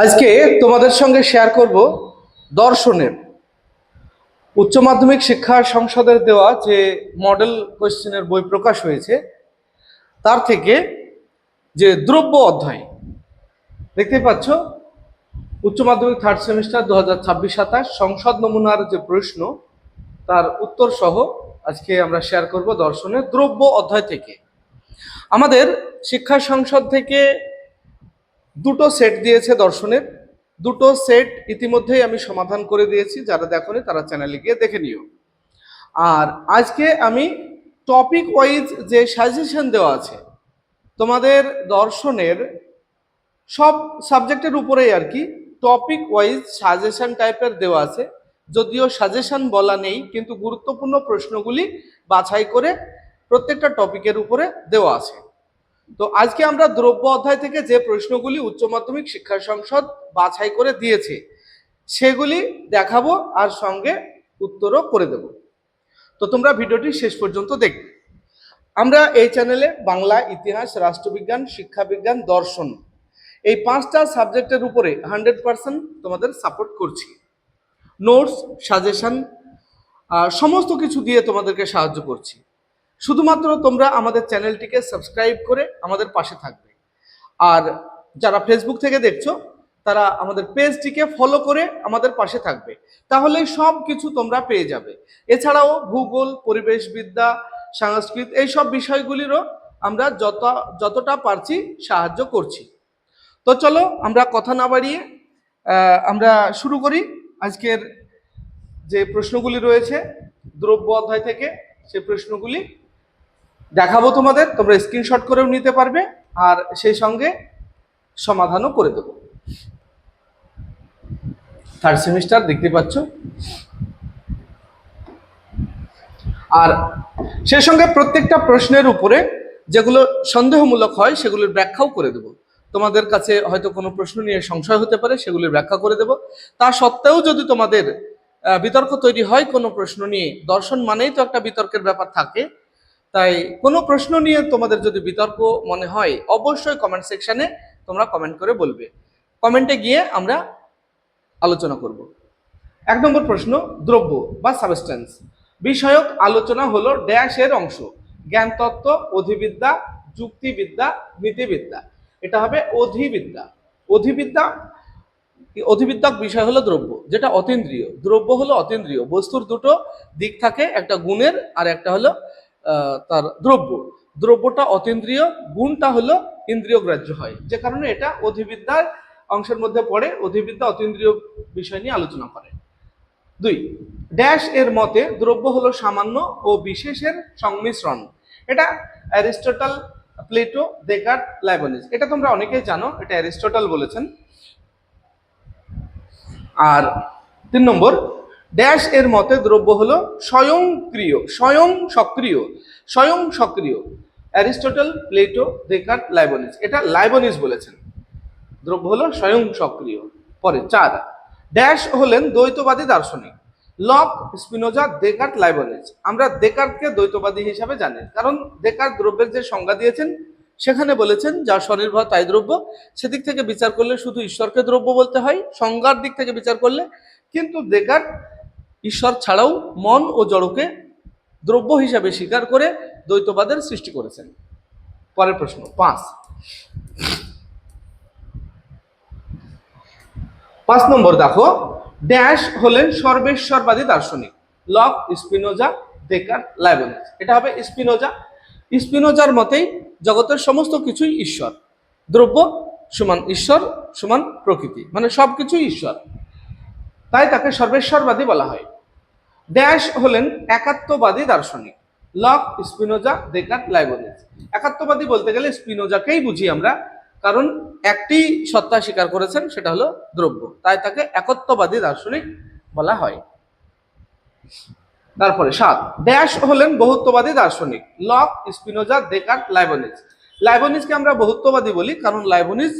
আজকে তোমাদের সঙ্গে শেয়ার করব দর্শনের উচ্চ মাধ্যমিক শিক্ষা সংসদের দেওয়া যে মডেল কোশ্চেনের বই প্রকাশ হয়েছে তার থেকে যে দ্রব্য অধ্যায় দেখতে পাচ্ছ উচ্চ মাধ্যমিক থার্ড সেমিস্টার 2026-27 সংসদ নমুনার যে প্রশ্ন তার উত্তর সহ আজকে আমরা শেয়ার করব দর্শনের দ্রব্য অধ্যায় থেকে। আমাদের শিক্ষা সংসদ থেকে দুটো সেট দিয়েছে দর্শনের, দুটো সেট ইতিমধ্যেই আমি সমাধান করে দিয়েছি, যারা দেখোনি তারা চ্যানেলে গিয়ে দেখে নিও। আর আজকে আমি টপিক ওয়াইজ যে সাজেশন দেওয়া আছে তোমাদের দর্শনের সব সাবজেক্টের উপরেই আর কি টপিক ওয়াইজ সাজেশন টাইপের দেওয়া আছে, যদিও সাজেশন বলা নেই কিন্তু গুরুত্বপূর্ণ প্রশ্নগুলি বাছাই করে প্রত্যেকটা টপিকের উপরে দেওয়া আছে। তো আজকে আমরা দ্রব্য অধ্যায় থেকে যে প্রশ্নগুলি উচ্চ মাধ্যমিক শিক্ষা সংসদ বাছাই করে দিয়েছে সেগুলি দেখাবো আর সঙ্গে উত্তরও করে দেব। তো তোমরা ভিডিওটি শেষ পর্যন্ত দেখবে। আমরা এই চ্যানেলে বাংলা, ইতিহাস, রাষ্ট্রবিজ্ঞান, শিক্ষাবিজ্ঞান, দর্শন এই পাঁচটা সাবজেক্টের উপরে 100% তোমাদের সাপোর্ট করছি। নোটস, সাজেশন সমস্ত কিছু দিয়ে তোমাদেরকে সাহায্য করছি। শুধুমাত্র তোমরা আমাদের চ্যানেলটিকে সাবস্ক্রাইব করে আমাদের পাশে থাকবে, আর যারা ফেসবুক থেকে দেখছো তারা আমাদের পেজটিকে ফলো করে আমাদের পাশে থাকবে, তাহলে সব কিছু তোমরা পেয়ে যাবে। এছাড়াও ভূগোল, পরিবেশবিদ্যা, সংস্কৃত এইসব বিষয়গুলিরও আমরা যতটা পারছি সাহায্য করছি। তো চলো আমরা কথা না বাড়িয়ে আমরা শুরু করি। আজকের যে প্রশ্নগুলি রয়েছে দ্রব্য অধ্যায় থেকে সেই প্রশ্নগুলি দেখাবো তোমাদের, তোমরা স্ক্রিনশট করেও নিতে পারবে আর সেই সঙ্গে সমাধানও করে দেবো। থার্ড সেমিস্টার দেখতে পাচ্ছ, আর সেই সঙ্গে প্রত্যেকটা প্রশ্নের উপরে যেগুলো সন্দেহমূলক হয় সেগুলোর ব্যাখ্যাও করে দেব। তোমাদের কাছে হয়তো কোনো প্রশ্ন নিয়ে সংশয় হতে পারে, সেগুলির ব্যাখ্যা করে দেব। তা সত্ত্বেও যদি তোমাদের বিতর্ক তৈরি হয় কোনো প্রশ্ন নিয়ে, দর্শন মানেই তো একটা বিতর্কের ব্যাপার থাকে, তাই কোনো প্রশ্ন নিয়ে তোমাদের যদি বিতর্ক মনে হয় অবশ্যই কমেন্ট সেকশনে তোমরা কমেন্ট করে বলবে, কমেন্টে গিয়ে আমরা আলোচনা করব। 1 নম্বর প্রশ্ন, দ্রব্য বা সাবস্টেন্স বিষয়ক আলোচনা হলো ড্যাশের অংশ, জ্ঞানতত্ত্ব, অধিবিদ্যা, যুক্তিবিদ্যা, নীতিবিদ্যা। এটা হবে অধিবিদ্যা। অধিবিদ্যক বিষয় হলো দ্রব্য, যেটা অতীন্দ্রিয়। দ্রব্য হলো অতীন্দ্রিয় বস্তুর দুটো দিক থাকে, একটা গুণের আর একটা হলো তার দ্রব্য। দ্রব্যটা অতীন্দ্রিয়, গুণটা হলো ইন্দ্রিয় গ্রাহ্য হয়, যে কারণে এটা অধিবিদ্যার অংশের মধ্যে পড়ে। অধিবিদ্যা অতীন্দ্রিয় বিষয় নিয়ে আলোচনা করে। 2, ড্যাশ এর মতে দ্রব্য হলো সামান্য ও বিশেষের সংমিশ্রণ। এটা অ্যারিস্টটল, প্লেটো, দেকার্ট, লাইবনিজ। এটা তোমরা অনেকেই জানো, এটা অ্যারিস্টটল বলেছেন। আর 3 নম্বর, ড্যাশ এর মতে দ্রব্য হলো স্বয়ংক্রিয়, স্বয়ং সক্রিয়। Aristotle, Plato, Descartes, Leibniz. এটা লাইবনিজ বলেছেন দ্রব্য হলো স্বয়ং সক্রিয়। পরে 4, ড্যাশ হলেন দ্বৈতবাদী দার্শনিক। Locke, Spinoza, Descartes, Leibniz. আমরা দেকার্টকে দ্বৈতবাদী হিসাবে জানি, কারণ দেকার্ট দ্রব্যের যে সংজ্ঞা দিয়েছেন সেখানে বলেছেন যা স্বনির্ভর তাই দ্রব্য। সেদিক থেকে বিচার করলে শুধু ঈশ্বরকে দ্রব্য বলতে হয়, সংজ্ঞার দিক থেকে বিচার করলে। কিন্তু দেকার্ট ঈশ্বর ছাড়াও মন ও জড়কে দ্রব্য হিসাবে স্বীকার করে দ্বৈতবাদের সৃষ্টি করেছেন। পরের প্রশ্ন 5 নম্বর দেখো, ড্যাশ হলেন সর্বেশ্বরবাদী দার্শনিক। Locke, Spinoza, Descartes, Leibniz. এটা হবে স্পিনোজা। স্পিনোজার মতেই জগতের সমস্ত কিছুই ঈশ্বর, দ্রব্য সমান ঈশ্বর সমান প্রকৃতি, মানে সবকিছুই ঈশ্বর, তাই তাকে সর্বেশ্বরবাদী বলা হয়। ড্যাশ হলেন একাত্মবাদী দার্শনিক। Locke, Spinoza, Descartes, Leibniz. একাত্মবাদী বলতে গেলে স্পিনোজাকেই বুঝি আমরা, কারণ একটি সত্তা স্বীকার করেছেন, সেটা হলো দ্রব্য, তাই তাকে একত্ববাদী দার্শনিক বলা হয়। তারপরে 7, ড্যাশ হলেন বহুত্ববাদী দার্শনিক। Locke, Spinoza, Descartes, Leibniz. লাইবনিজকে আমরা বহুত্ববাদী বলি কারণ লাইবনিজ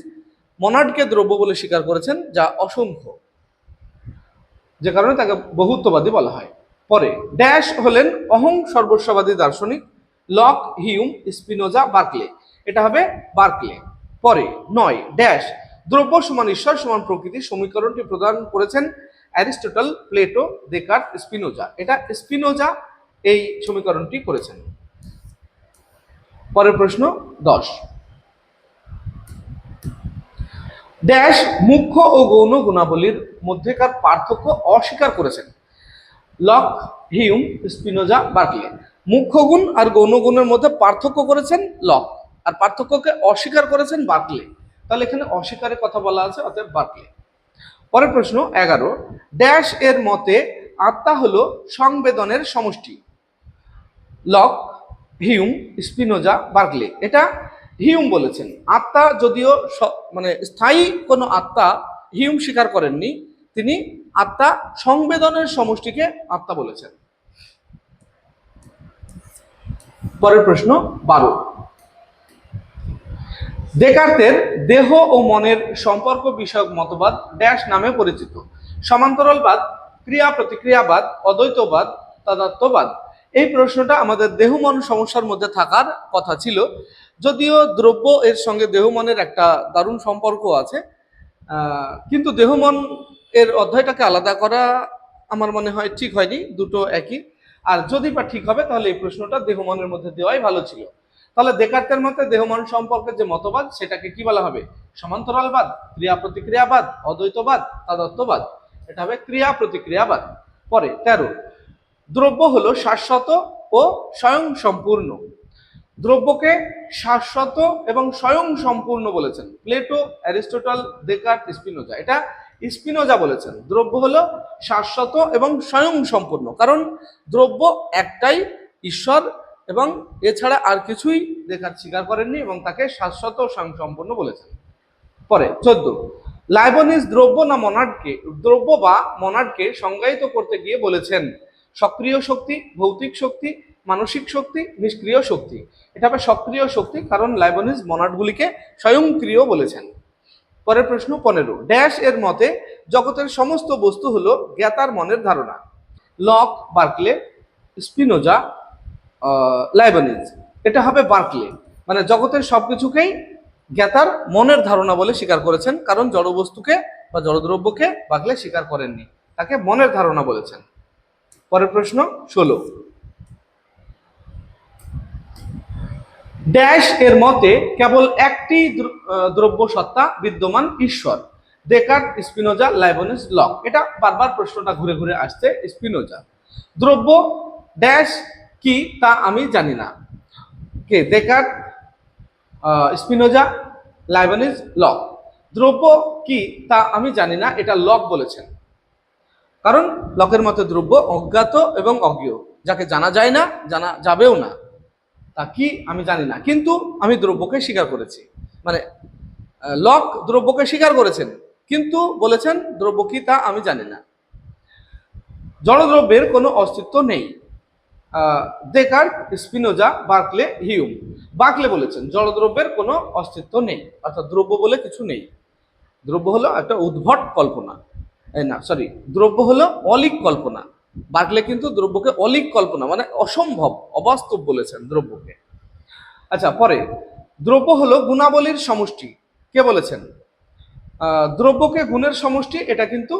মনাডকে দ্রব্য বলে স্বীকার করেছেন, যা অসংখ্য, যে কারণে তাকে বহুত্ববাদী বলা হয়। পরে ড্যাশ হলেন অহং সর্বস্ববাদী দার্শনিক। Lock, Hume, Spinoza, Berkeley. এটা হবে বার্কলে। পরে 9, ড্যাশ দ্রব্য সমান ঈশ্বর সমান প্রকৃতি সমীকরণটি প্রদান করেছেন অ্যারিস্টটল, প্লেটো, দেকার্ত, স্পিনোজা। এটা স্পিনোজা এই সমীকরণটি করেছেন। পরের প্রশ্ন 10। ড্যাশ মুখ্য ও গৌণ গুণাবলীর মধ্যেকার পার্থক্য অস্বীকার করেছেন। Lock, Hume, Spinoza, Berkeley. মুখ্য গুণ আর গৌণ গুণের মধ্যে পার্থক্য করেছেন লক, আর পার্থক্যকে অস্বীকার করেছেন বার্কলে। তাহলে এখানে অস্বীকারের কথা বলা আছে, অর্থাৎ বার্কলে। পরের প্রশ্ন 11। ড্যাশ এর মতে আত্মা হলো সংবেদনের সমষ্টি। Lock, Hume, Spinoza, Berkeley. এটা হিউম বলেছেন। আত্মা যদিও মানে স্থায়ী কোনো আত্মা হিউম স্বীকার করেননি, তিনি আত্মা সংবেদনের সমষ্টিকে আত্মা বলেছেন। পরের প্রশ্ন 12। দেকার্তের দেহ ও মনের সম্পর্ক বিষয়ক মতবাদ ড্যাশ নামে পরিচিত। সমান্তরালবাদ, ক্রিয়া প্রতিক্রিয়াবাদ, অদ্বৈতবাদ, তাদাত্ম্যবাদ। এই প্রশ্নটা আমাদের দেহ মন সমস্যার মধ্যে থাকার কথা ছিল, যদিও দ্রব্য এর সঙ্গে দেহ মনের একটা দারুণ সম্পর্ক আছে, কিন্তু দেহ মন এর অধ্যায়টাকে আলাদা করা আমার মনে হয় ঠিক হয়নি, দুটো একই। আর যদি বা ঠিক হবে তাহলে এই প্রশ্নটা দেহ মনের মধ্যে দেওয়াই ভালো ছিল। তাহলে দেকার্তের মতে দেহ মন সম্পর্কে যে মতবাদ সেটাকে কি বলা হবে? সমান্তরালবাদ, ক্রিয়া প্রতিক্রিয়াবাদ, অদ্বৈতবাদ, তাদাত্ম্যবাদ। এটা হবে ক্রিয়া প্রতিক্রিয়াবাদ। পরে 13। দ্রব্য হলো শাশ্বত ও স্বয়ং সম্পূর্ণ। দ্রব্যকে শাশ্বত এবং স্বয়ং সম্পূর্ণ বলেছেন প্লেটো, অ্যারিস্টটল, দেকার্ত, স্পিনোজা। এটা স্পিনোজা বলেছেন দ্রব্য হলো শাশ্বত এবং স্বয়ং সম্পূর্ণ, কারণ দ্রব্য একটাই, ঈশ্বর, এবং এছাড়া আর কিছুই দেকার্ত স্বীকার করেননি এবং তাকে শাশ্বত ও স্বয়ং সম্পূর্ণ বলেছেন। পরে 14। লাইবনিজ দ্রব্য না মনাডকে, দ্রব্য বা মনাডকে সংজ্ঞায়িত করতে গিয়ে বলেছেন সক্রিয় শক্তি, ভৌতিক শক্তি, মানসিক শক্তি, নিষ্ক্রিয় শক্তি। এটা হবে সক্রিয় শক্তি, কারণ লাইবনিজ মনাডগুলিকে স্বয়ংক্রিয় বলেছেন। পরের প্রশ্ন 15। ড্যাশ এর মতে জগতের সমস্ত বস্তু হলো জ্ঞাতার মনের ধারণা। Lock, Berkeley, Spinoza, Leibniz. এটা হবে বার্কলে, মানে জগতের সবকিছুকেই জ্ঞাতার মনের ধারণা বলে স্বীকার করেছেন, কারণ জড়বস্তুকে বা জড়দ্রব্যকে বার্কলে স্বীকার করেননি, তাকে মনের ধারণা বলেছেন। পরের প্রশ্ন 16। ড্যাশ এর মতে কেবল একটি দ্রব্য সত্তা বিদ্যমান, ঈশ্বর। Descartes, Spinoza, Leibniz, lock. এটা বারবার প্রশ্নটা ঘুরে ঘুরে আসছে। স্পিনোজা। দ্রব্য ড্যাশ কি তা আমি জানি না। কে? Descartes, Spinoza, Leibniz, Locke. দ্রব্য কি তা আমি জানি না, এটা লক বলেছেন, কারণ লকের মতে দ্রব্য অজ্ঞাত এবং অজ্ঞেয়, যাকে জানা যায় না, জানা যাবেও না, তা কি আমি জানি না, কিন্তু আমি দ্রব্যকে স্বীকার করেছি। মানে লক দ্রব্যকে স্বীকার করেছেন, কিন্তু বলেছেন দ্রব্য কি তা আমি জানি না। জড়দ্রব্যের কোনো অস্তিত্ব নেই। Descartes, Spinoza, Berkeley, Hume. Berkeley বলেছেন জড়দ্রব্যের কোনো অস্তিত্ব নেই, অর্থাৎ দ্রব্য বলে কিছু নেই। দ্রব্য হলো একটা উদ্ভট কল্পনা, না সরি, দ্রব্য হলো অলিক কল্পনা। বার্কলে কিন্তু দ্রব্যকে অলিক কল্পনা মানে অসম্ভব, অবাস্তব বলেছেন দ্রব্যকে। আচ্ছা, পরে দ্রব্য হলো গুণাবলীর সমষ্টি। কে বলেছেন? দ্রব্যকে গুণের সমষ্টি, এটা কিন্তু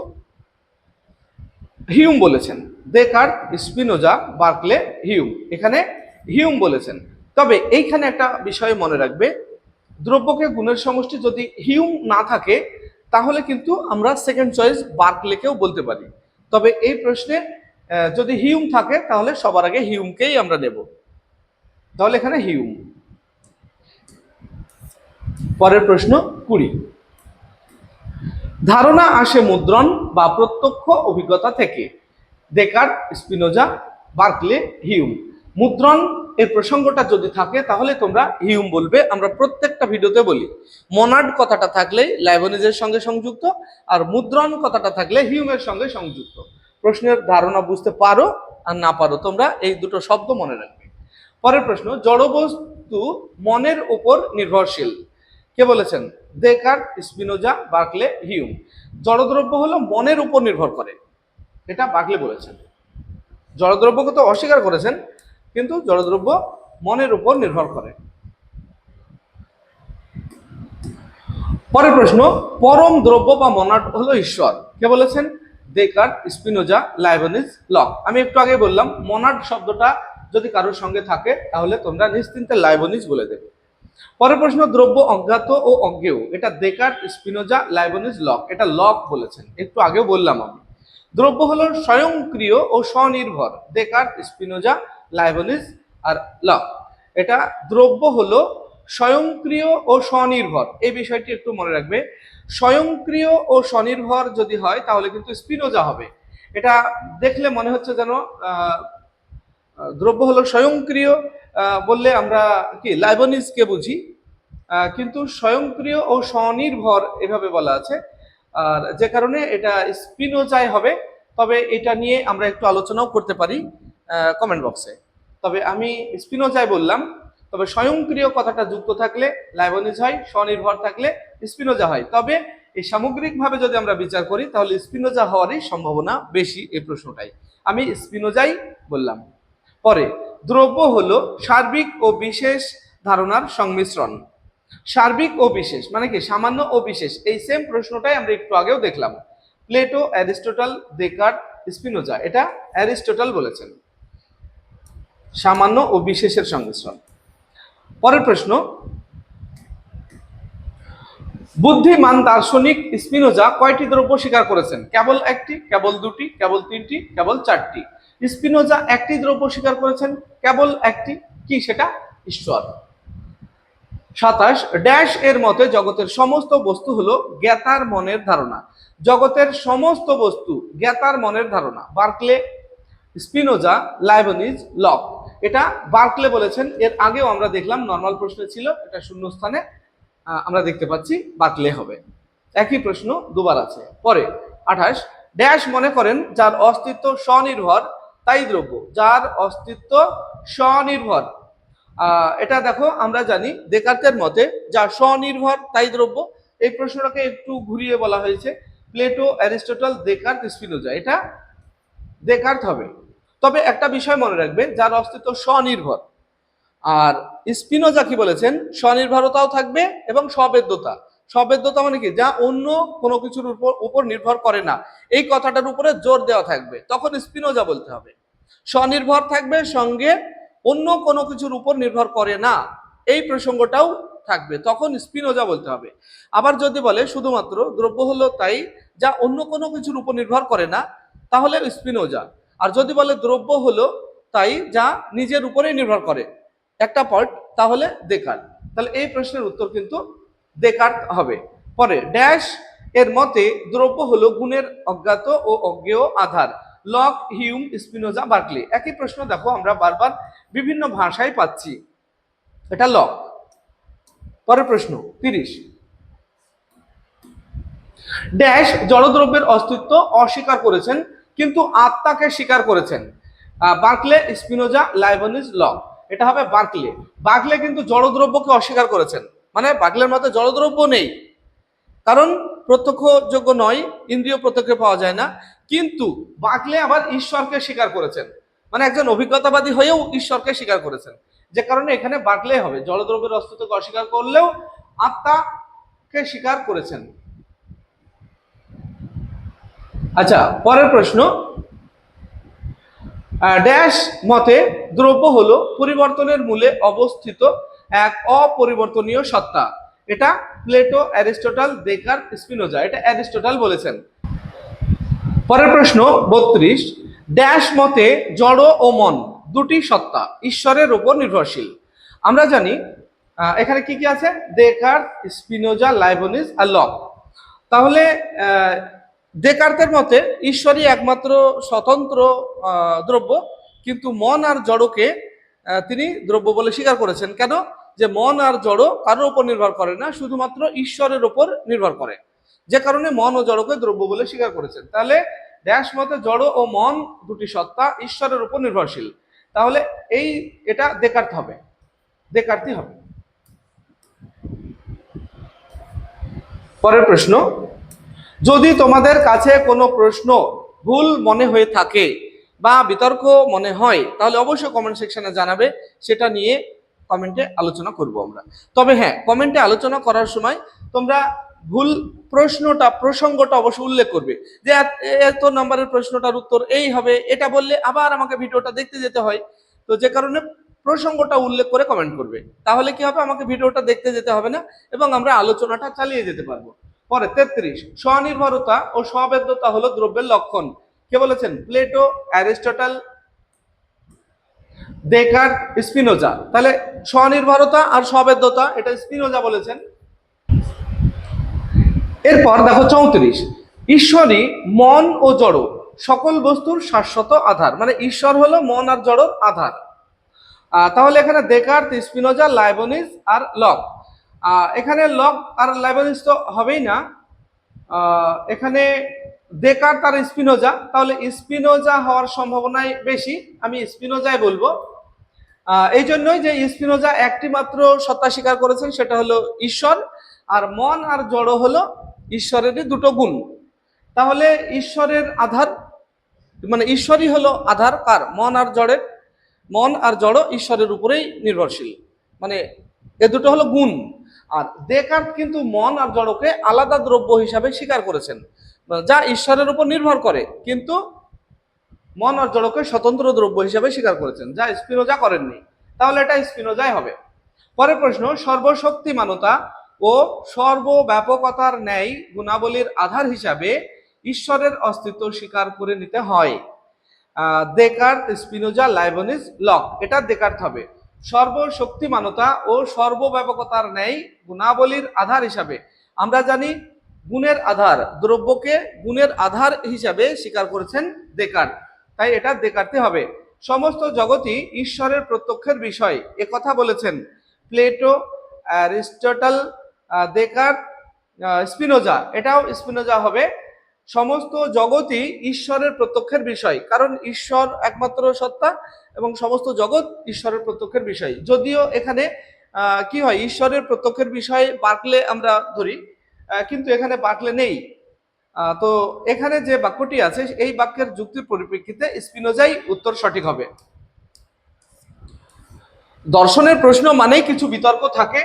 হিউম বলেছেন। Descartes, Spinoza, Berkeley, Hume. এখানে হিউম বলেছেন। তবে এইখানে একটা বিষয় মনে রাখবে, দ্রব্যকে গুণের সমষ্টি যদি হিউম না থাকে তাহলে কিন্তু আমরা সেকেন্ড চয়েস বার্কলেকেও বলতে পারি। তবে এই প্রশ্নে যদি হিউম থাকে তাহলে সবার আগে হিউমকেই আমরা নেব, তাহলে এখানে হিউম। পরের প্রশ্ন 20। ধারণা আসে মুদ্রণ বা প্রত্যক্ষ অভিজ্ঞতা থেকে। Descartes, Spinoza, Berkeley, Hume. মুদ্রণ এর প্রসঙ্গটা যদি থাকে তাহলে তোমরা হিউম বলবে। আমরা প্রত্যেকটা ভিডিওতে বলি মনাড কথাটা থাকলে লাইবনিজের সঙ্গে সংযুক্ত, আর মুদ্রণ কথাটা থাকলে হিউমের সঙ্গে সংযুক্ত। প্রশ্নের ধারণা বুঝতে পারো আর না পারো, তোমরা এই দুটো শব্দ মনে রাখবে। পরের প্রশ্ন, জড়বস্তু মনের উপর নির্ভরশীল। কে বলেছেন? Descartes, Spinoza, Berkeley, Hume. জড়দ্রব্য হলো মনের উপর নির্ভর করে, এটা বার্কলে বলেছেন। জড়দ্রব্যকে তো অস্বীকার করেছেন, কিন্তু জড়দ্রব্য মনের উপর নির্ভর করে। পরের প্রশ্ন, পরম দ্রব্য বা মনাড হলো ঈশ্বর, কে বলেছেন? Descartes, Spinoza, Leibniz, lock. আমি একটু আগে বললাম মনাড শব্দটা যদি কারোর সঙ্গে থাকে তাহলে তোমরা নিশ্চিন্তে লাইবনিজ বলে দেবে। পরের প্রশ্ন, দ্রব্য অজ্ঞাত ও অজ্ঞেয়, এটা দেকার্ত, স্পিনোজা, লাইবনিজ, লক। এটা লক বলেছেন, একটু আগেও বললাম আমি। দ্রব্য হলো স্বয়ংক্রিয় ও স্বনির্ভর, দেকার্ত, স্পিনোজা, লাইবনিজ আর লক। এটা দ্রব্য হলো স্বয়ংক্রিয় ও স্বনির্ভর, এই বিষয়টি একটু মনে রাখবে। স্বয়ংক্রিয় ও স্বনির্ভর যদি হয় তাহলে কিন্তু স্পিনোজা হবে। এটা দেখলে মনে হচ্ছে যেন দ্রব্য হলো স্বয়ংক্রিয় বললে আমরা কি লাইবনিজকে বুঝি, কিন্তু স্বয়ংক্রিয় ও স্বনির্ভর এভাবে বলা আছে, আর যে কারণে এটা স্পিনোজায় হবে। তবে এটা নিয়ে আমরা একটু আলোচনাও করতে পারি কমেন্ট বক্সে। তবে আমি স্পিনোজায় বললাম, তবে স্বয়ংক্রিয় কথাটা যুক্ত থাকলে লাইবনিজ হয়, স্বনির্ভর থাকলে স্পিনোজা হয়। তবে এই সামগ্রিকভাবে যদি আমরা বিচার করি তাহলে স্পিনোজা হওয়ারই সম্ভাবনা বেশি এই প্রশ্নটাই। আমি স্পিনোজাই বললাম। পরে, দ্রব্য হলো সার্বিক ও বিশেষ ধারণার সংমিশ্রণ। সার্বিক ও বিশেষ মানে কি? সামান্য ও বিশেষ। এই সেম প্রশ্নটাই আমরা একটু আগেও দেখলাম। Plato, Aristotle, Descartes, Spinoza. এটা অ্যারিস্টটল বলেছেন, সামান্য ও বিশেষের সংমিশ্রণ। পরের প্রশ্ন, বুদ্ধিমান দার্শনিক স্পিনোজা কয়টি দ্রব্য স্বীকার করেছেন? কেবল একটি, কেবল দুটি, কেবল তিনটি, কেবল চারটি? স্পিনোজা একটি দ্রব্য স্বীকার করেছেন, কেবল একটি। কি সেটা? ঈশ্বর। 27, ড্যাশ এর মতে জগতের সমস্ত বস্তু হলো জ্ঞাতার মনের ধারণা। জগতের সমস্ত বস্তু জ্ঞাতার মনের ধারণা। Berkeley, Spinoza, Leibniz, lock. এটা বার্কলে বলেছেন। এর আগেও আমরা দেখলাম নর্মাল প্রশ্নে ছিল, এটা শূন্যস্থানে আমরা দেখতে পাচ্ছি বার্কলে হবে। একই প্রশ্ন দুবার আছে। পরে 28, ড্যাশ মনে করেন যার অস্তিত্ব স্বনির্ভর তাই দ্রব্য। যার অস্তিত্ব স্বনির্ভর, এটা দেখো আমরা জানি দেকার্তের মতে যা স্বনির্ভর তাই দ্রব্য। এই প্রশ্নটাকে একটু ঘুরিয়ে বলা হয়েছে, প্লেটো, অ্যারিস্টটল, দেকার্ত, স্পিনোজা। এটা দেকার্ত হবে। তবে একটা বিষয় মনে রাখবে, যার অস্তিত্ব স্বনির্ভর। আর স্পিনোজা কি বলেছেন? স্বনির্ভরতাও থাকবে এবং স্ববেদ্যতা। স্ববেদ্যতা মানে কি? যা অন্য কোনো কিছুর উপর নির্ভর করে না, এই কথাটার উপরে জোর দেওয়া থাকবে, তখন স্পিনোজা বলতে হবে। স্বনির্ভর থাকবে, সঙ্গে অন্য কোনো কিছুর উপর নির্ভর করে না, এই প্রসঙ্গটাও থাকবে, তখন স্পিনোজা বলতে হবে। আবার যদি বলে শুধুমাত্র দ্রব্য হলো তাই যা অন্য কোনো কিছুর উপর নির্ভর করে না, তাহলে স্পিনোজা। আর যদি বলে দ্রব্য হলো তাই যা নিজের উপরেই নির্ভর করে, একটা পয়েন্ট, তাহলে দেকার্ত। তাহলে এই প্রশ্নের উত্তর কিন্তু দেকার্ত হবে। পরে, ড্যাশ এর মতে দ্রব্য হলো গুণের অজ্ঞাত ও অজ্ঞেয় আধার। Locke, Hume, Spinoza, Berkeley. একই প্রশ্ন দেখো আমরা বারবার বিভিন্ন ভাষায় পাচ্ছি, এটা লক। পরের প্রশ্ন 30, ড্যাশ জড়দ্রব্যের অস্তিত্ব অস্বীকার করেছেন কিন্তু আত্মাকে স্বীকার করেছেন। Berkeley, Spinoza, Leibniz, lock. এটা হবে বার্কলে। বার্কলে কিন্তু জড়দ্রব্যকে অস্বীকার করেছেন, মানে বার্কলের মতে জড়দ্রব্য নেই, কারণ প্রত্যক্ষযোগ্য নয়, ইন্দ্রিয় প্রত্যক্ষে পাওয়া যায় না। কিন্তু বার্কলে আবার ঈশ্বরকে স্বীকার করেছেন, মানে একজন অভিজ্ঞতাবাদী হয়েও ঈশ্বরকে স্বীকার করেছেন, যে কারণে এখানে বার্কলে হবে। জড়দ্রব্যের অস্তিত্বকে অস্বীকার করলেও আত্মাকে স্বীকার করেছেন। আচ্ছা, পরের প্রশ্ন, ড্যাশ মতে দ্রব্য হলো পরিবর্তনের মূলে অবস্থিত এক অপরিবর্তনীয় সত্তা। এটা প্লেটো, অ্যারিস্টটল, দেকার্ত, স্পিনোজা। এটা অ্যারিস্টটল বলেছেন। পরের প্রশ্ন 32, ড্যাশ মতে জড় ও মন দুটি সত্তা ঈশ্বরের উপর নির্ভরশীল। আমরা জানি এখানে কি কি আছে? দেকার্ত, স্পিনোজা, লাইবনিজ আর লক। তাহলে দেকার্তের মতে ঈশ্বরই একমাত্র স্বতন্ত্র দ্রব্য, কিন্তু মন আর জড়কে তিনি দ্রব্য বলে স্বীকার করেছেন। কেন? যে মন আর জড় কারোর উপর নির্ভর করে না, শুধুমাত্র ঈশ্বরের উপর নির্ভর করে, যে কারণে মন ও জড়কে দ্রব্য বলে স্বীকার করেছেন। তাহলে ড্যাশ মতে জড় ও মন দুটি সত্তা ঈশ্বরের উপর নির্ভরশীল। তাহলে এটা দেকার্ত হবে, দেকার্তই হবে। পরের প্রশ্ন, যদি তোমাদের কাছে কোনো প্রশ্ন ভুল মনে হয়ে থাকে বা বিতর্ক মনে হয় তাহলে অবশ্যই কমেন্ট সেকশনে জানাবে, সেটা নিয়ে কমেন্টে আলোচনা করব আমরা। তবে হ্যাঁ, কমেন্টে আলোচনা করার সময় তোমরা ভুল প্রসঙ্গটা অবশ্যই উল্লেখ করবে, যে এত নম্বরের প্রশ্নটার উত্তর এই হবে, এটা বললে আবার আমাকে ভিডিওটা দেখতে যেতে হয়। তো যে কারণে প্রসঙ্গটা উল্লেখ করে কমেন্ট করবে, তাহলে কি হবে, আমাকে ভিডিওটা দেখতে যেতে হবে না এবং আমরা আলোচনাটা চালিয়ে যেতে পারবো। পরে 33, স্বনির্ভরতা ও স্ববেদ্যতা হলো দ্রব্যের লক্ষণ। কে বলেছেন? Plato, Aristotle, Descartes, Spinoza. তাহলে স্বনির্ভরতা আর স্ববেদ্যতা এটা স্পিনোজা বলেছেন। এরপর দেখো 34, ঈশ্বরই মন ও জড় সকল বস্তুর শাশ্বত আধার, মানে ঈশ্বর হলো মন আর জড়র আধার। তাহলে এখানে দেকার্ত, স্পিনোজা, লাইবনিজ আর লক। এখানে লক আর লাইবনিজ তো হবেই না, এখানে দেকার্ত আর স্পিনোজা, তাহলে স্পিনোজা হওয়ার সম্ভাবনাই বেশি, আমি স্পিনোজাই বলবো। এই জন্যই যে স্পিনোজা একটি মাত্র সত্তা স্বীকার করেছেন, সেটা হলো ঈশ্বর, আর মন আর জড় হলো ঈশ্বরেরই দুটো গুণ। তাহলে ঈশ্বরের আধার, মানে ঈশ্বরই হলো আধার কার? মন আর জড়ের। মন আর জড় ঈশ্বরের উপরেই নির্ভরশীল, মানে এ দুটো হলো গুণ। আর দেকার্ত কিন্তু মন আর জড়কে আলাদা দ্রব্য হিসাবে স্বীকার করেছেন, যা ঈশ্বরের উপর নির্ভর করে, কিন্তু মন আর জড়কে স্বতন্ত্র দ্রব্য হিসাবে স্বীকার করেছেন, যা স্পিনোজা করেননি। তাহলে এটা স্পিনোজাই হবে। পরের প্রশ্ন, সর্বশক্তিমানতা ও সর্বব্যাপকতার ন্যায় গুণাবলীর আধার হিসাবে ঈশ্বরের অস্তিত্ব স্বীকার করে নিতে হয়। Descartes, Spinoza, Leibniz, lock. এটা দেকার্ত হবে। সর্বশক্তিমানতা ও সর্বব্যাপকতার ন্যায় গুণাবলীর আধার হিসাবে, আমরা জানি গুণের আধার, দ্রব্যকে গুণের আধার হিসাবে স্বীকার করেছেন দেকার্ত, তাই এটা দেকার্তে হবে। সমস্ত জগৎই ঈশ্বরের প্রত্যক্ষের বিষয়, এ কথা বলেছেন প্লেটো, অ্যারিস্টটল, দেকার্ত, স্পিনোজা। এটাও স্পিনোজা হবে। সমস্ত জগৎই ঈশ্বরের প্রত্যক্ষের বিষয়, কারণ ঈশ্বর একমাত্র সত্তা এবং সমস্ত জগৎ ঈশ্বরের প্রত্যক্ষের বিষয়। যদিও এখানে কি হয়, ঈশ্বরের প্রত্যক্ষের বিষয় বার্কলে আমরা ধরি, কিন্তু এখানে বার্কলে নেই। তো এখানে যে বাক্যটি আছে এই বাক্যের যুক্তির পরিপ্রেক্ষিতে স্পিনোজাই উত্তর সঠিক হবে। দর্শনের প্রশ্ন মানেই কিছু বিতর্ক থাকে,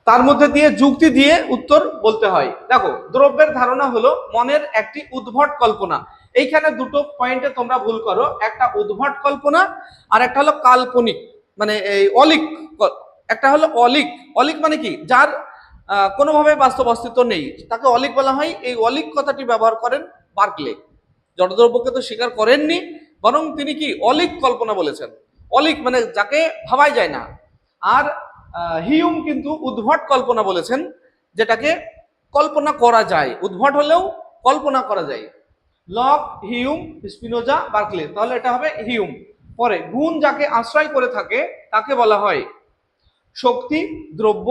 তার মধ্যে দিয়ে যুক্তি দিয়ে উত্তর বলতে হয়। দেখো, দ্রব্যের ধারণা হলো মনের একটি উদ্ভট কল্পনা। এইখানে দুটো পয়েন্টে তোমরা ভুল করো, একটা উদ্ভট কল্পনা আর একটা হলো কাল্পনিক, মানে এই অলিক। একটা হলো অলিক। অলিক মানে কি? যার কোনোভাবে বাস্তব অস্তিত্ব নেই, তাকে অলিক বলা হয়। এই অলিক কথাটি ব্যবহার করেন বার্কলে। জড়দ্রব্যকে তো স্বীকার করেননি, বরং তিনি কি অলিক কল্পনা বলেছেন। অলিক মানে যাকে ভাবাই যায় না। আর হিউম কিন্তু উদ্ভট কল্পনা বলেছেন, যেটাকে কল্পনা করা যায়, উদ্ভট হলেও কল্পনা করা যায়। Lock, Hume, Spinoza, Berkeley. তাহলে এটা হবে হিউম। পরে গুণ যাকে আশ্রয় করে থাকে তাকে বলা হয় শক্তি, দ্রব্য,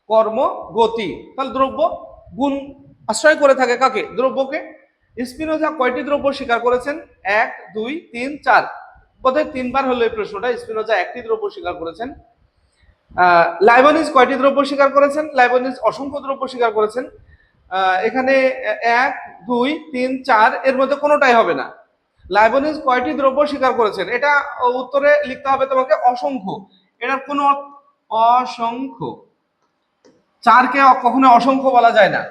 কর্ম, গতি। তাহলে দ্রব্য, গুণ আশ্রয় করে থাকে কাকে? দ্রব্যকে। স্পিনোজা কয়টি দ্রব্য স্বীকার করেছেন? 1, 2, 3, 4। বোধহয় 3 বার হলো এই প্রশ্নটা। স্পিনোজা একটি দ্রব্য স্বীকার করেছেন। লাইবনিজ কয়টি দ্রব্য স্বীকার করেছেন? লাইবনিজ অসংখ্য দ্রব্য স্বীকার করেছেন। এখানে 1, 2, 3, 4 এর মধ্যে কোনোটাই হবে না। লাইবনিজ কয়টি দ্রব্য স্বীকার করেছেন? এটা উত্তরে লিখতে হবে তোমাকে অসংখ্য। এটার কোনো অসংখ্য, 4কে কখনো অসংখ্য বলা যায় না,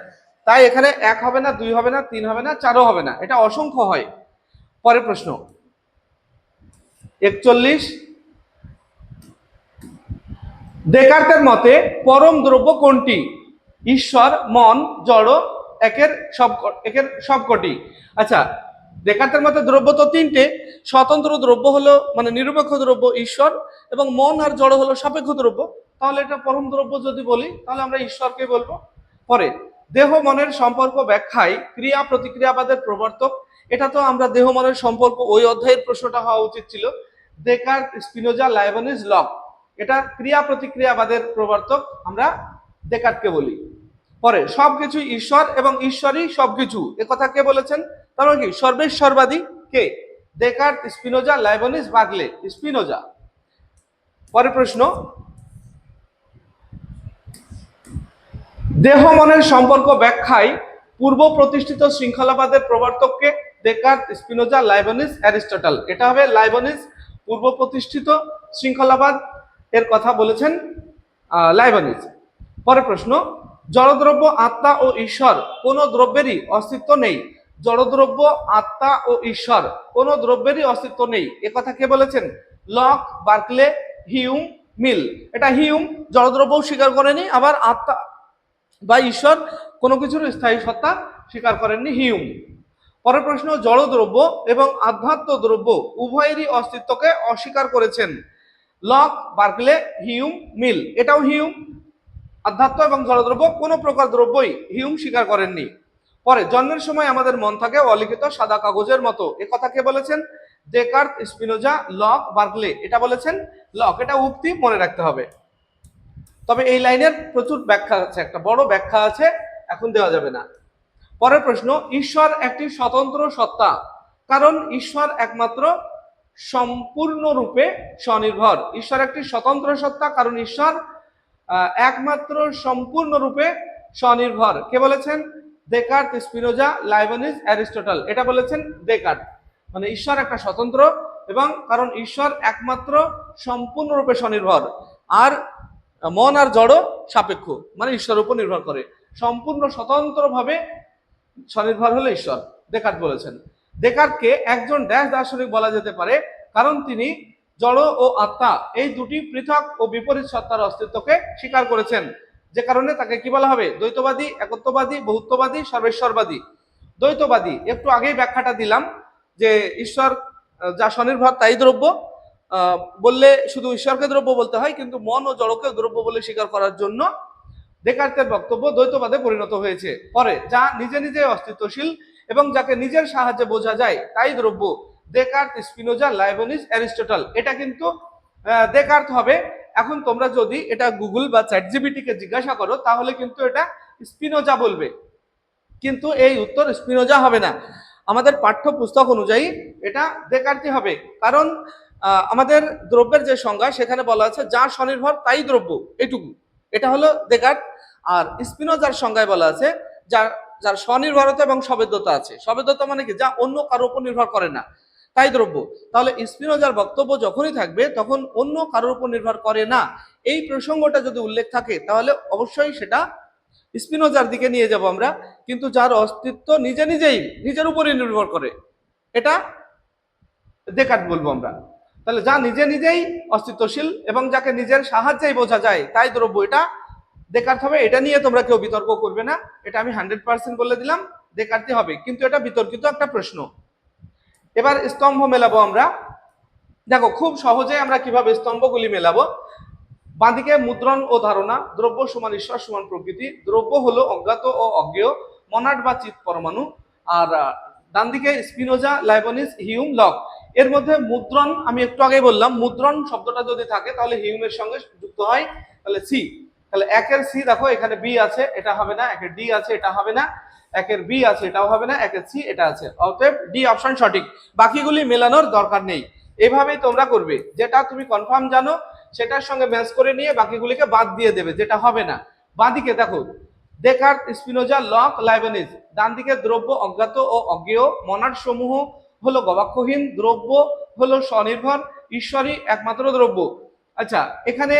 তাই এখানে 1 হবে না, 2 হবে না, 3 হবে না, 4ও হবে না, এটা অসংখ্য হয়। পরের প্রশ্ন 41, দেকার্তের মতে পরম দ্রব্য কোনটি? ঈশ্বর, মন, জড়, একের সবকটি। আচ্ছা, দেকার্তের মতে দ্রব্য তো 3টে। স্বতন্ত্র দ্রব্য হলো, মানে নিরপেক্ষ দ্রব্য ঈশ্বর, এবং মন আর জড় হলো সাপেক্ষ দ্রব্য। তাহলে এটা পরম দ্রব্য যদি বলি, তাহলে আমরা ঈশ্বরকে বলবো। পরে দেহ মনের সম্পর্ক ব্যাখ্যায় ক্রিয়া প্রতিক্রিয়াবাদের প্রবর্তক। এটা তো আমরা দেহ মনের সম্পর্ক ওই অধ্যায়ের প্রশ্নটা হওয়া উচিত ছিল। Descartes, Spinoza, Leibniz, lock. এটা ক্রিয়া প্রতিক্রিয়াবাদের প্রবর্তক আমরা দেকার্তকে বলি। পরে সবকিছু ঈশ্বর এবং ঈশ্বরই সবকিছু, এ কথা কে বলেছেন? তারপর কি সর্বেশ্বরবাদী কে? Descartes, Spinoza, Leibniz, Berkeley. Spinoza. পরের প্রশ্ন, দেহ মনের সম্পর্ক ব্যাখ্যায় পূর্ব প্রতিষ্ঠিত শৃঙ্খলাবাদের প্রবর্তককে? Descartes, Spinoza, Leibniz, Aristotle. এটা হবে লাইবনিজ। পূর্ব প্রতিষ্ঠিত শৃঙ্খলাবাদ এর কথা বলেছেন লাইবনিজ। পরের প্রশ্ন, জড়দ্রব্য, আত্মা ও ঈশ্বর কোনো দ্রব্যেরই অস্তিত্ব নেই। জড়দ্রব্য, আত্মা ও ঈশ্বর কোনো দ্রব্যেরই অস্তিত্ব নেই, একথা কে বলেছেন? লক, বার্কলে, হিউম, মিল। এটা হিউম জড়দ্রব্যও স্বীকার করেনি, আবার আত্মা বা ঈশ্বর কোনো কিছুর স্থায়ী সত্তা স্বীকার করেননি হিউম। পরের প্রশ্ন, জড়দ্রব্য এবং আধ্যাত্ম দ্রব্য উভয়েরই অস্তিত্বকে অস্বীকার করেছেন। লক, বার্কলে, হিউম, মিল। এটাও হিউম, আধ্যাত্ম এবং জড়দ্রব্য কোনো প্রকার দ্রব্যই হিউম স্বীকার করেননি। পরে, জন্মের সময় আমাদের মন থাকে অলিখিত সাদা কাগজের মতো, এ কথা কে বলেছেন? Descartes, Spinoza, lock, Berkeley. এটা বলেছেন লক। এটা উক্তি, মনে রাখতে হবে। তবে এই লাইনের প্রচুর ব্যাখ্যা আছে, একটা বড় ব্যাখ্যা আছে, এখন দেওয়া যাবে না। পরের প্রশ্ন, ঈশ্বর একটি স্বতন্ত্র সত্তা কারণ ঈশ্বর একমাত্র সম্পূর্ণরূপে স্বনির্ভর। ঈশ্বর একটি স্বতন্ত্র সত্তা কারণ ঈশ্বর একমাত্র সম্পূর্ণরূপে স্বনির্ভর। কে বলেছেন? Descartes, Spinoza, Leibniz, Aristotle. এটা বলেছেন ডেকার্ত। মানে ঈশ্বর একটা স্বতন্ত্র এবং কারণ ঈশ্বর একমাত্র সম্পূর্ণরূপে স্বনির্ভর, আর মন আর জড় সাপেক্ষ, মানে ঈশ্বরের উপর নির্ভর করে। সম্পূর্ণ স্বতন্ত্রভাবে স্বনির্ভর হলো ঈশ্বর, ডেকার্ত বলেছেন। ডেকার্তকে একজন ড্যাশ দার্শনিক বলা যেতে পারে কারণ তিনি জড় ও আত্মা এই দুটি পৃথক ও বিপরীত সত্তার অস্তিত্বকে স্বীকার করেছেন, যে কারণে তাকে কি বলা হবে? দ্বৈতবাদী, একত্ববাদী, বহুত্ববাদী, সর্বেশ্বরবাদী। দ্বৈতবাদী, একটু আগেই ব্যাখ্যাটা দিলাম যে ঈশ্বর যা স্বনির্ভর তাই দ্রব্য বললে শুধু ঈশ্বরকে দ্রব্য বলতে হয়, কিন্তু মন ও জড়কে দ্রব্য বলে স্বীকার করার জন্য ডেকার্তের বক্তব্য দ্বৈতবাদে পরিণত হয়েছে। পরে, যা নিজে নিজে অস্তিত্বশীল এবং যাকে নিজের সাহায্যে বোঝা যায় তাই দ্রব্য। Descartes, Spinoza, Leibniz, Aristotle. এটা কিন্তু ডেকার্ত হবে। এখন তোমরা যদি এটা গুগল বা চ্যাটজিপিটি কে জিজ্ঞাসা করো তাহলে কিন্তু এটা স্পিনোজা বলবে, কিন্তু এই উত্তর স্পিনোজা হবে না। আমাদের পাঠ্য পুস্তক অনুযায়ী এটা ডেকার্তই হবে, কারণ আমাদের দ্রব্যের যে সংজ্ঞা সেখানে বলা আছে যা স্বনির্ভর তাই দ্রব্য, এটুকু। এটা হলো ডেকার্ত। আর স্পিনোজার সংজ্ঞায় বলা আছে যার যার স্বনির্ভরতা এবং সবেদ্যতা আছে। সবেদ্যতা মানে কি? যা অন্য কারোর উপর নির্ভর করে না, তাই দ্রব্য। তাহলে স্পিনোজার বক্তব্য যখনই থাকবে তখন অন্য কারোর উপর নির্ভর করে না এই প্রসঙ্গটা যদি উল্লেখ থাকে তাহলে অবশ্যই সেটা স্পিনোজার দিকে নিয়ে যাব আমরা। কিন্তু যার অস্তিত্ব নিজে নিজেই নিজের উপরে নির্ভর করে, এটা ডেকার্ত বলবো আমরা। তাহলে যা নিজে নিজেই অস্তিত্বশীল এবং যাকে নিজের সাহায্যেই বোঝা যায় তাই দ্রব্য, এটা ডেকার্ত হবে। এটা নিয়ে তোমরা কেউ বিতর্ক করবে না, এটা আমি 100% বলে দিলাম, ডেকার্তই হবে। কিন্তু এটা বিতর্কিত একটা প্রশ্ন। এবার স্তম্ভ মেলাবো আমরা। দেখো খুব সহজে আমরা কিভাবে স্তম্ভগুলি মেলাবো। বাঁদিকে মুদ্রণ ও ধারণা, দ্রব্য সমান ঈশ্বর সমান প্রকৃতি। দ্রব্য হলো অজ্ঞাত ও অজ্ঞেয়, মনাড বা চিৎ পরমাণু। আর ডান দিকে স্পিনোজা, লাইবনিজ, হিউম, লক। এর মধ্যে মুদ্রণ আমি একটু আগে বললাম, মুদ্রণ শব্দটা যদি থাকে তাহলে হিউমের সঙ্গে যুক্ত হয়, তাহলে সি। তাহলে একের সি দেখো এখানে বি আছে, এটা হবে না। একের ডি আছে, এটা হবে না। একের বি আছে, এটাও হবে না। একের সি, এটা আছে। অতএব ডি অপশন সঠিক, বাকিগুলি মেলানোর দরকার নেই। এভাবেই তোমরা করবে, যেটা তুমি কনফার্ম জানো সেটার সঙ্গে ম্যাচ করে নিয়ে বাকিগুলিকে বাদ দিয়ে দেবে, যেটা হবে না। বাঁদিকে দেখো ডেকার্ত, স্পিনোজা, লক, লাইবনিজ। ডান দিকে দ্রব্য অজ্ঞাত ও অজ্ঞেয়, মনাড সমূহ হলো গবাক্ষহীন, দ্রব্য হলো স্বনির্ভর, ঈশ্বরই একমাত্র দ্রব্য। আচ্ছা, এখানে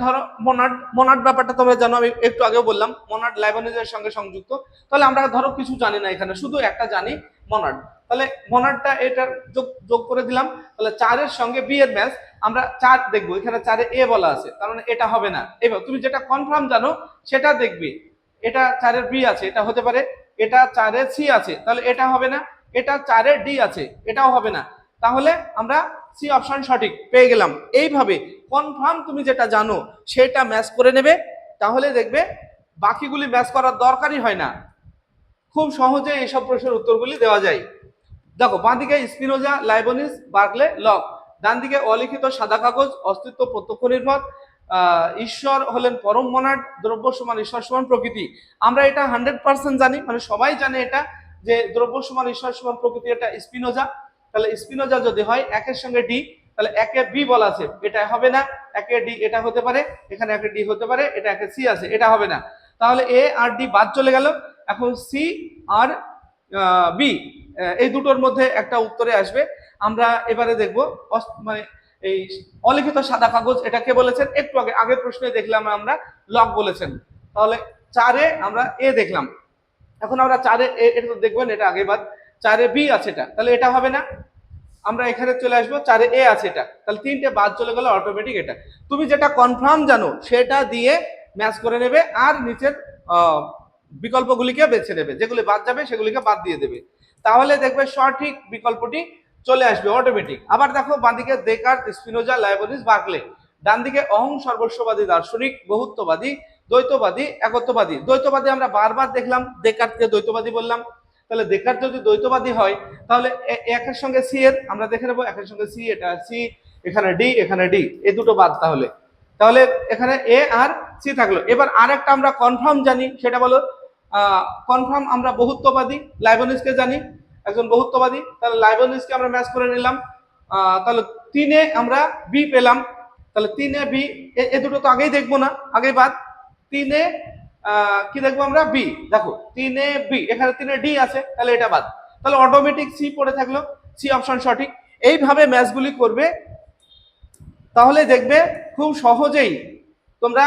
ধরো মনাড, মনাড ব্যাপারটা তোমরা জানো, আমি একটু আগেও বললাম মনাড লাইবনিজের সঙ্গে সংযুক্ত। তাহলে আমরা ধরো কিছু জানি না, এখানে শুধু একটা জানি মনাড। তাহলে মনাডটা এটা যোগ করে দিলাম। তাহলে 4-এর সঙ্গে বি এর ম্যাচ, আমরা 4 দেখবো, এখানে 4-এ এ বলা আছে, তার মানে এটা হবে না। এবার তুমি যেটা কনফার্ম জানো সেটা দেখবে। এটা 4-এর বি আছে, এটা হতে পারে। এটা 4-এর সি আছে, তাহলে এটা হবে না। এটা 4-এর ডি আছে, এটাও হবে না। তাহলে আমরা সি অপশন সঠিক পেয়ে গেলাম। এইভাবে কনফার্ম তুমি যেটা জানো সেটা ম্যাচ করে নেবে, তাহলে দেখবে বাকিগুলি ম্যাচ করার দরকারই হয় না। খুব সহজে এইসব প্রশ্নের উত্তরগুলি দেওয়া যায়। দেখো বাঁদিকে স্পিনোজা, লাইবনিজ, বার্কলে, লক। ডান দিকে অলিখিত সাদা কাগজ, অস্তিত্ব প্রত্যক্ষ নির্ভর, ঈশ্বর হলেন পরম মনাড, দ্রব্য সমান ঈশ্বর সমান প্রকৃতি। আমরা এটা 100% জানি, মানে সবাই জানে এটা, যে দ্রব্য সমান ঈশ্বর সমান প্রকৃতি, এটা স্পিনোজা। তাহলে স্পিনোজা যদি হয় একের সঙ্গে ডি, তাহলে একে বি বলা আছে, এটা হবে না। একে ডি এটা হতে পারে, এখানে একে ডি হতে পারে, এটা একে সি আছে, এটা হবে না। তাহলে এ আর ডি বাদ চলে গেল। এখন সি আর বি, এই দুটোর মধ্যে একটা উত্তরে আসবে। আমরা এবারে দেখব মানে এই অলিখিত সাদা কাগজ, এটা কে বলেছেন? একটু আগে আগের প্রশ্নে দেখলাম আমরা লক বলেছেন। তাহলে 4-এ আমরা এ দেখলাম, এখন আমরা 4-এ এটা তো দেখবেন, এটা আগে বাদ। 4-এ বি আছে এটা, তাহলে এটা হবে না। আমরা এখানে চলে আসবো, 4-এ এ আছে এটা, তাহলে 3টে বাদ চলে গেল, অটোমেটিক এটা। তুমি যেটা কনফার্ম জানো সেটা দিয়ে ম্যাচ করে নেবে, আর নিচের বিকল্পগুলিকে বেছে নেবে, যেগুলি বাদ যাবে সেগুলিকে বাদ দিয়ে দেবে, তাহলে দেখবে সঠিক বিকল্পটি চলে আসবে অটোমেটিক। আবার দেখো বাঁদিকে দেকার্ত, স্পিনোজা, লাইবনিজ, বার্কলে। ডান দিকে অহং সর্বস্ববাদী দার্শনিক, বহুত্ববাদী, দ্বৈতবাদী, একত্ববাদী। দ্বৈতবাদী আমরা বারবার দেখলাম, দেকার্তকে দ্বৈতবাদী বললাম, তাহলে দেকার্ত যদি দ্বৈতবাদী হয় তাহলে একের সঙ্গে সি এর আমরা দেখে নেবো, একের সঙ্গে সি, এটা সি, এখানে ডি, এখানে ডি, এই দুটো বাদ। তাহলে তাহলে এখানে এ আর সি থাকলো। এবার আর একটা আমরা কনফার্ম জানি, সেটা বলো কনফার্ম আমরা বহুত্ববাদী, লাইবনিজকে জানি একজন বহুত্ববাদী, তাহলে লাইবনিজকে আমরা ম্যাচ করে নিলাম। তাহলে 3-এ আমরা বি পেলাম, তাহলে 3-এ বি, এ দুটো তো আগেই দেখবো না, আগেই বাদ। 3-এ কি দেখবো আমরা, বি। দেখো 3-এ বি, এখানে 3-এ ডি আছে, তাহলে এটা বাদ, তাহলে অটোমেটিক সি পড়ে থাকলো, সি অপশন সঠিক। এইভাবে ম্যাচগুলি করবে, তাহলে দেখবে খুব সহজেই তোমরা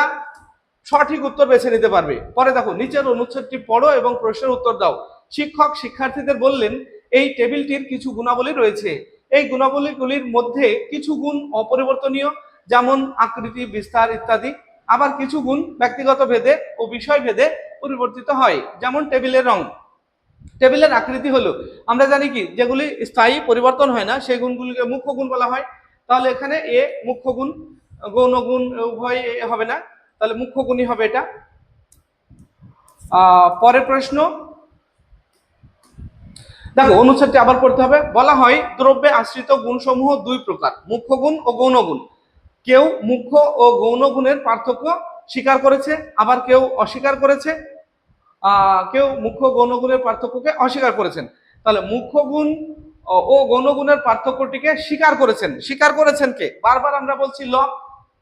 সঠিক উত্তর বেছে নিতে পারবে। পরে দেখো নিচের অনুচ্ছেদটি পড়ো এবং প্রশ্নের উত্তর দাও। শিক্ষক শিক্ষার্থীদের বললেন, এই টেবিলটির কিছু গুণাবলী রয়েছে, এই গুণাবলীগুলির মধ্যে কিছু গুণ অপরিবর্তনীয়, যেমন আকৃতি, বিস্তার ইত্যাদি। আবার কিছু গুণ ব্যক্তিগত ভেদে ও বিষয় ভেদে পরিবর্তিত হয়, যেমন টেবিলের রং। টেবিলের আকৃতি হলো, আমরা জানি কি, যেগুলি স্থায়ী পরিবর্তন হয় না সেই গুণগুলিকে মুখ্য গুণ বলা হয়। তাহলে এখানে এ মুখ্য গুণ, গৌণ গুণ উভয় হবে না, তাহলে মুখ্য গুণই হবে এটা। পরের প্রশ্ন দেখো, অনুচ্ছেদটি আবার পড়তে হবে। বলা হয় দ্রব্যে আশ্রিত গুণসমূহ 2 প্রকার, মুখ্য গুণ ও গৌণ গুণ। কেউ মুখ্য ও গৌণ গুণের পার্থক্য স্বীকার করেছে, আবার কেউ অস্বীকার করেছে। কেউ মুখ্য গৌণ গুণের পার্থক্যকে অস্বীকার করেছেন। তাহলে মুখ্য গুণ ও গৌণ গুণের পার্থক্যটিকে স্বীকার করেছেন। স্বীকার করেছেন কে? বারবার আমরা বলছি লক।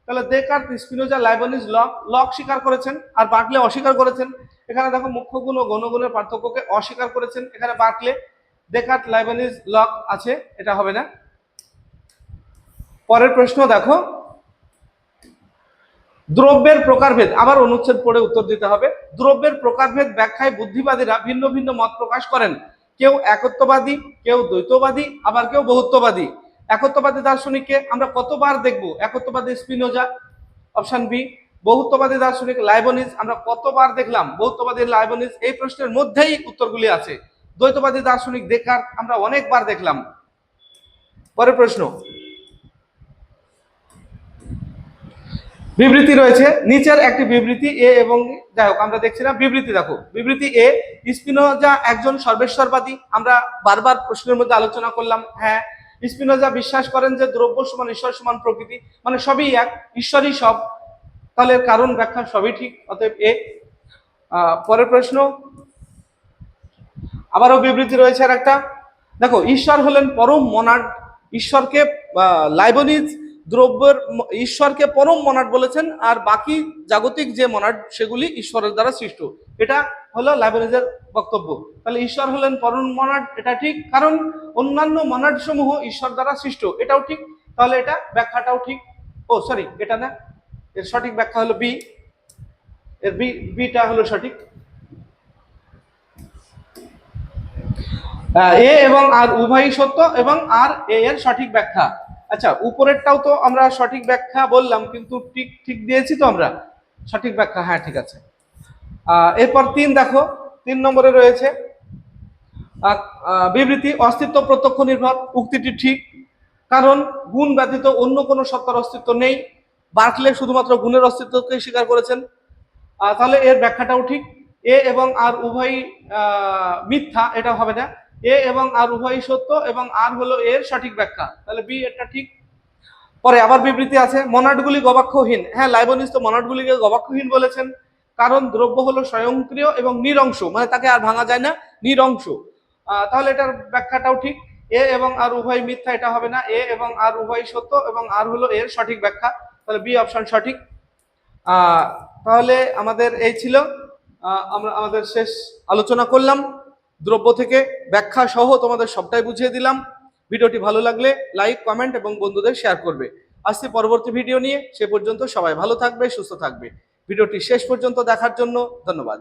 তাহলে দেকার্ত, স্পিনোজা, লাইবনিজ লক স্বীকার করেছেন, আর বার্কলে অস্বীকার করেছেন। এখানে দেখো মুখ্য গুণ ও গৌণ গুণের পার্থক্যকে অস্বীকার করেছেন, এখানে বার্কলে। দেকার্ত, লাইবনিজ, লক আছে, এটা হবে না। পরের প্রশ্ন দেখো, দ্রব্যের প্রকারভেদ, আবার অনুচ্ছেদ পড়ে উত্তর দিতে হবে। দ্রব্যের প্রকারভেদ ব্যাখ্যায় বুদ্ধিবাদীরা ভিন্ন ভিন্ন মত প্রকাশ করেন। কেউ একত্ববাদী, কেউ দ্বৈতবাদী, আবার কেউ বহুত্ববাদী। একত্ববাদী দার্শনিককে আমরা কতবার দেখব? একত্ববাদী স্পিনোজা, অপশন বি। বহুত্ববাদী দার্শনিক লাইবনিজ আমরা কতবার দেখলাম? বহুত্ববাদী লাইবনিজ। এই প্রশ্নের মধ্যেই উত্তরগুলি আছে। দ্বৈতবাদী দার্শনিক দেকার্ত আমরা অনেকবার দেখলাম। পরের প্রশ্ন, বিবৃতি রয়েছে, নিচের একটি বিবৃতি এ এবং যাই হোক আমরা দেখছি না, বিবৃতি দেখো। বিবৃতি এ, স্পিনোজা একজন সর্বেশ্বরবাদী, আমরা বারবার প্রশ্নের মধ্যে আলোচনা করলাম। হ্যাঁ, স্পিনোজা বিশ্বাস করেন যে দ্রব্য সমান ঈশ্বর সমান প্রকৃতি, মানে সবই এক, ঈশ্বরই সব। তাহলে কারণ ব্যাখ্যা সবই ঠিক, অতএব এ। পরের প্রশ্ন, আবারও বিবৃতি রয়েছে আর একটা। দেখো, ঈশ্বর হলেন পরম মনাড। ঈশ্বরকে লাইবনিজ দ্রব্যের ঈশ্বরকে পরম মনাড বলেছেন, আর বাকি জাগতিক যে মনাড সেগুলি ঈশ্বরের দ্বারা সৃষ্ট, এটা হলো লাইবনিজের বক্তব্য। তাহলে ঈশ্বর হলেন পরম মনাড, এটা ঠিক, কারণ অন্যান্য মনাড সমূহ ঈশ্বর দ্বারা সৃষ্ট, এটাও ঠিক। তাহলে এটা ব্যাখ্যাটাও ঠিক। ও সরি, এটা না, এর সঠিক ব্যাখ্যা হলো বি, এর বিটা হলো সঠিক। এ এবং আর উভয়ই সত্য, এবং আর এ এর সঠিক ব্যাখ্যা। আচ্ছা, উপরেরটাও তো আমরা সঠিক ব্যাখ্যা বললাম, কিন্তু ঠিক ঠিক দিয়েছি তো আমরা সঠিক ব্যাখ্যা? হ্যাঁ, ঠিক আছে। এরপর 3 দেখো, 3 নম্বরে রয়েছে বিবৃতি অস্তিত্ব প্রত্যক্ষ নির্ভর। উক্তিটি ঠিক, কারণ গুণ ব্যতীত অন্য কোনো সত্তার অস্তিত্ব নেই। বার্কলে শুধুমাত্র গুণের অস্তিত্বকে স্বীকার করেছেন। তাহলে এর ব্যাখ্যাটাও ঠিক। এ এবং আর উভয়ই মিথ্যা, এটা হবে না। এ এবং আর উভয়ই সত্য, এবং আর হলো এর সঠিক ব্যাখ্যা, তাহলে বি এটা ঠিক। পরে আবার বিবৃতি আছে, মনাডগুলি গবাক্ষহীন। হ্যাঁ, লাইবনিজ তো মনাডগুলিকে গবাক্ষহীন বলেছেন, কারণ দ্রব্য হলো স্বয়ংক্রিয় এবং নিরংশ, মানে তাকে আর ভাঙা যায় না, নিরংশ। তাহলে এটার ব্যাখ্যাটাও ঠিক। এ এবং আর উভয় মিথ্যা, এটা হবে না। এ এবং আর উভয় সত্য, এবং আর হলো এর সঠিক ব্যাখ্যা, তাহলে বি অপশন সঠিক। তাহলে আমাদের এই ছিল, আমরা আমাদের শেষ আলোচনা করলাম দ্রব্য থেকে, ব্যাখ্যা সহ তোমাদের সবটাই বুঝিয়ে দিলাম। ভিডিওটি ভালো লাগলে লাইক, কমেন্ট এবং বন্ধুদের শেয়ার করবে। আসছি পরবর্তী ভিডিও নিয়ে, সে পর্যন্ত সবাই ভালো থাকবে, সুস্থ থাকবে। ভিডিওটি শেষ পর্যন্ত দেখার জন্য ধন্যবাদ।